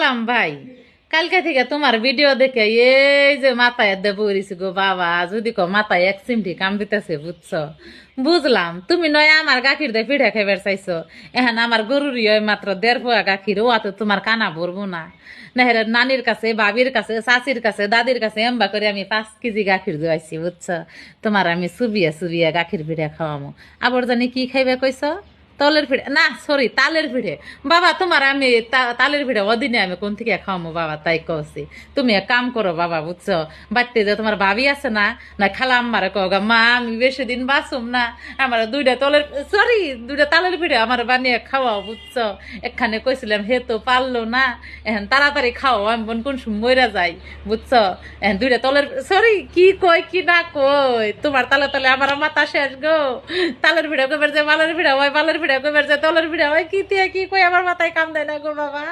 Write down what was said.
বুঝলাম ভাই, কালকে থেকে তোমার ভিডিও দেখে এই যে মাথায় দে পড়িছি গো বাবা, যদি কো মাথায় এক চিমটি কাম দিতেছে, বুঝছো? বুঝলাম তুমি নয় আমার গাখির দিয়ে পিঠা খাইবার চাইছো। এখন আমার গরুরই হয় মাত্র 1.5 পোয়া গাখির, ও তো তোমার কানা ভরবো না। না হেরে নানির কাছে, বাবির কাছে, চাচির কাছে, দাদির কাছে এম্বা করে আমি 5 কেজি গাখির দোয়াইছি, বুঝছো? তোমার আমি চুবিয়া চুবিয়া গাখির পিঠা খাওয়ামো। আবার জানি কি খাইবে কইছো? তলের পিঠে না, সরি, তালের পিঠে। বাবা তোমার আমি তালের পিঠে ওদিনে আমি কোন থেকে খাওয়ামো বাবা, তাই কছি। তুমি এক কাম করো বাবা, বুঝছো? বাড়তে যে তোমার ভাবি আছে না, না খালা আম্মারে কগা, মা আমি বেশি দিন বাঁচুম না, আমার 2টা তালের পিঠে আমার বানিয়ে খাওয়াও, বুঝছো? একখানে কইছিলাম, হে তো পারলো না। এখন তাড়াতাড়ি খাও, আমি বোন কোন সময় মইরা যাই, বুঝছো? এখন 2টা সরি, কি কই কি না কই, তোমার তালে তালে আমার মাথা শেষ গো। তালের পিঠা কইবার যে বালের পিঠা হয়, বালের পিঠা কইবার যে তলের পিঠা হয়, কি তিয়া কি কই আমার মাথায় কাম দেয় না গো বাবা।